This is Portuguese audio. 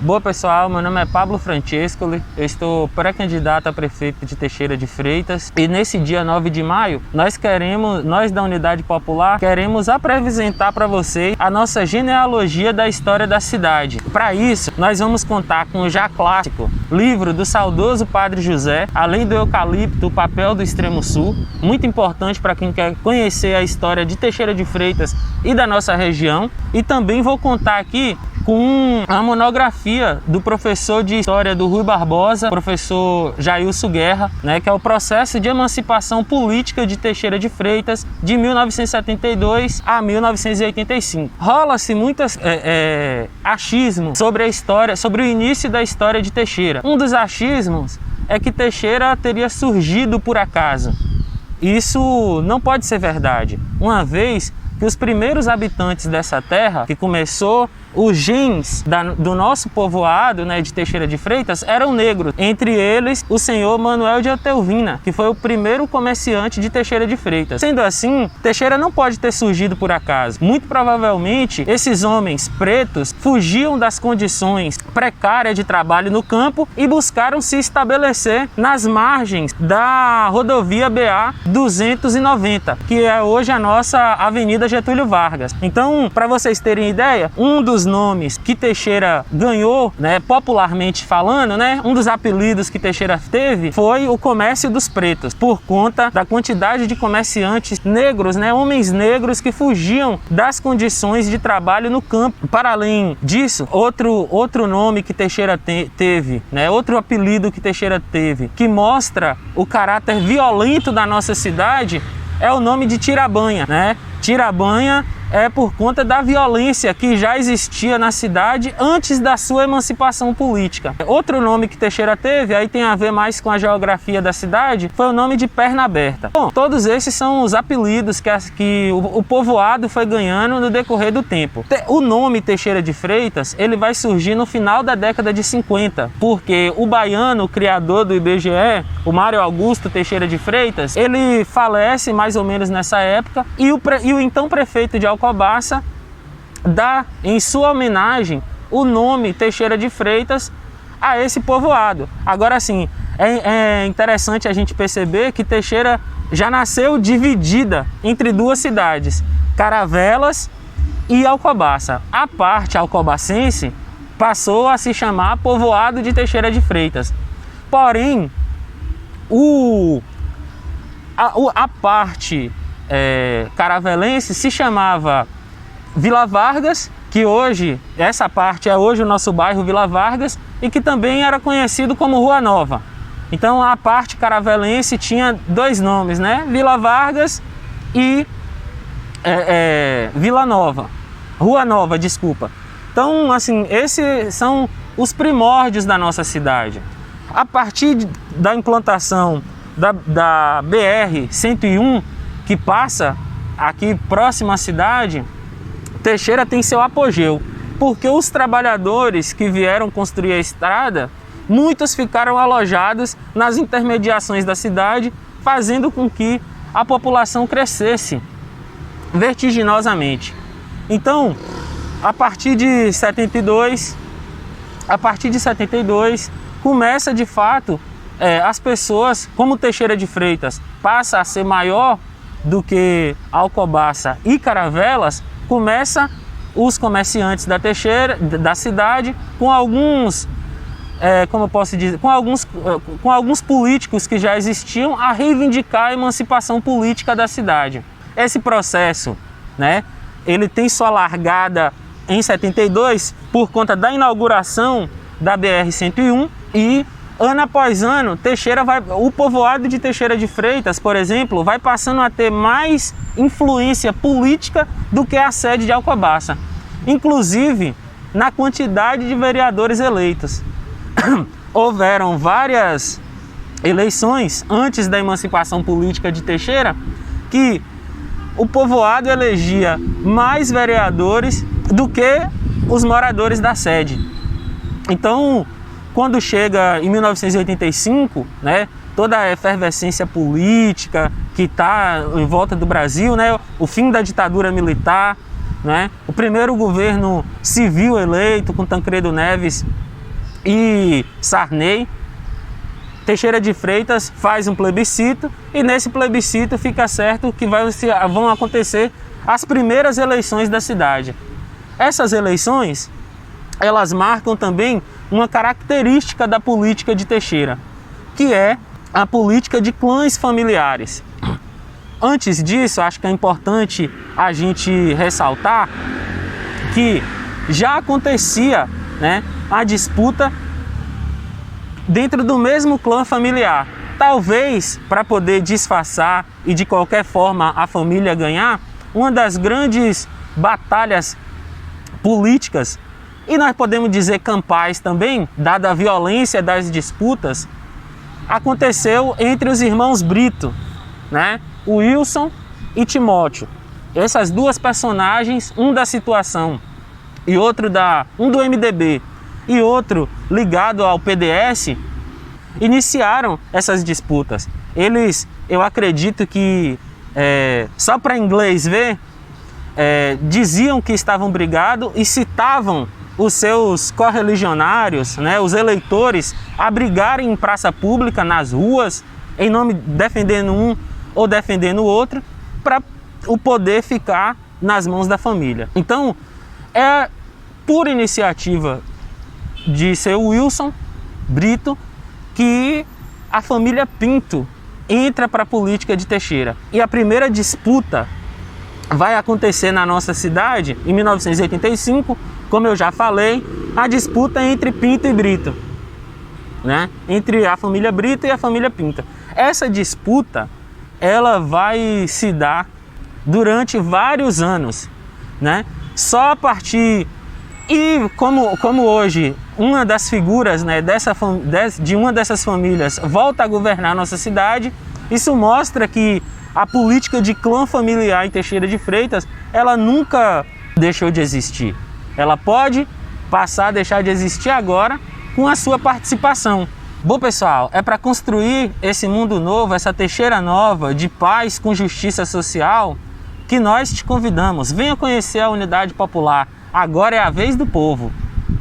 Boa pessoal, meu nome é Pablo Francescoli, eu estou pré-candidato a prefeito de Teixeira de Freitas e nesse dia 9 de maio nós da Unidade Popular queremos apresentar para vocês a nossa genealogia da história da cidade. Para isso nós vamos contar com o já clássico livro do saudoso Padre José, além do Eucalipto, o papel do Extremo Sul, muito importante para quem quer conhecer a história de Teixeira de Freitas e da nossa região. E também vou contar aqui com a monografia do professor de História do Rui Barbosa, professor Jailson Guerra, que é o processo de emancipação política de Teixeira de Freitas de 1972 a 1985. Rola-se muitos achismos sobre a história, sobre o início da história de Teixeira. Um dos achismos é que Teixeira teria surgido por acaso. Isso não pode ser verdade, uma vez que os primeiros habitantes dessa terra, que começou os genes do nosso povoado, de Teixeira de Freitas, eram negros. Entre eles, o senhor Manuel de Atelvina, que foi o primeiro comerciante de Teixeira de Freitas. Sendo assim, Teixeira não pode ter surgido por acaso. Muito provavelmente, esses homens pretos fugiam das condições precárias de trabalho no campo e buscaram se estabelecer nas margens da rodovia BA 290, que é hoje a nossa Avenida Getúlio Vargas. Então, para vocês terem ideia, um dos nomes que Teixeira ganhou, popularmente falando, um dos apelidos que Teixeira teve foi o comércio dos pretos, por conta da quantidade de comerciantes negros, homens negros que fugiam das condições de trabalho no campo. Para além disso, outro nome que Teixeira teve, outro apelido que Teixeira teve, que mostra o caráter violento da nossa cidade, é o nome de Tirabanha, Tirabanha é por conta da violência que já existia na cidade antes da sua emancipação política. Outro nome que Teixeira teve, aí tem a ver mais com a geografia da cidade, foi o nome de Perna Aberta. Bom, todos esses são os apelidos que o povoado foi ganhando no decorrer do tempo. O nome Teixeira de Freitas, ele vai surgir no final da década de 50, porque o baiano, o criador do IBGE, o Mário Augusto Teixeira de Freitas, ele falece mais ou menos nessa época e o então prefeito de Alcobaça dá em sua homenagem o nome Teixeira de Freitas a esse povoado. Agora sim, é interessante a gente perceber que Teixeira já nasceu dividida entre duas cidades, Caravelas e Alcobaça. A parte alcobacense passou a se chamar Povoado de Teixeira de Freitas. Porém, a parte caravelense se chamava Vila Vargas, que hoje, essa parte é hoje o nosso bairro Vila Vargas, e que também era conhecido como Rua Nova. Então a parte caravelense tinha dois nomes, Vila Vargas e Vila Nova, Rua Nova, desculpa. Então, assim, esses são os primórdios da nossa cidade. A partir da implantação da BR-101, que passa aqui próximo à cidade, Teixeira tem seu apogeu, porque os trabalhadores que vieram construir a estrada, muitos ficaram alojados nas intermediações da cidade, fazendo com que a população crescesse vertiginosamente. Então, a partir de 72, começa de fato as pessoas, como Teixeira de Freitas passa a ser maior do que Alcobaça e Caravelas, começa os comerciantes da cidade, com alguns, com alguns políticos que já existiam, a reivindicar a emancipação política da cidade. Esse processo, ele tem sua largada em 72 por conta da inauguração da BR-101 e ano após ano, o povoado de Teixeira de Freitas, por exemplo, vai passando a ter mais influência política do que a sede de Alcobaça, inclusive na quantidade de vereadores eleitos. Houveram várias eleições antes da emancipação política de Teixeira que o povoado elegia mais vereadores do que os moradores da sede. Então, quando chega em 1985, toda a efervescência política que está em volta do Brasil, o fim da ditadura militar, o primeiro governo civil eleito com Tancredo Neves e Sarney, Teixeira de Freitas faz um plebiscito e nesse plebiscito fica certo que vão acontecer as primeiras eleições da cidade. Essas eleições, elas marcam também uma característica da política de Teixeira, que é a política de clãs familiares. Antes disso, acho que é importante a gente ressaltar que já acontecia, né, a disputa dentro do mesmo clã familiar. Talvez para poder disfarçar e de qualquer forma a família ganhar, uma das grandes batalhas políticas, e nós podemos dizer campais também, dada a violência das disputas, aconteceu entre os irmãos Brito, né? O Wilson e Timóteo. Essas duas personagens, um da situação e outro um do MDB e outro ligado ao PDS, iniciaram essas disputas. Eles, eu acredito que, só para inglês ver, diziam que estavam brigados e citavam os seus correligionários, né, os eleitores, a brigarem em praça pública, nas ruas, em nome defendendo um ou defendendo o outro, para o poder ficar nas mãos da família. Então, é por iniciativa de seu Wilson Brito que a família Pinto entra para a política de Teixeira. E a primeira disputa vai acontecer na nossa cidade em 1985, como eu já falei, a disputa entre Pinto e Brito, né? Entre a família Brito e a família Pinto. Essa disputa, ela vai se dar durante vários anos, né? Só a partir... E como hoje uma das figuras, né, de uma dessas famílias volta a governar a nossa cidade, isso mostra que a política de clã familiar em Teixeira de Freitas, ela nunca deixou de existir. Ela pode passar a deixar de existir agora com a sua participação. Bom, pessoal, é para construir esse mundo novo, essa Teixeira nova de paz com justiça social, que nós te convidamos. Venha conhecer a Unidade Popular. Agora é a vez do povo.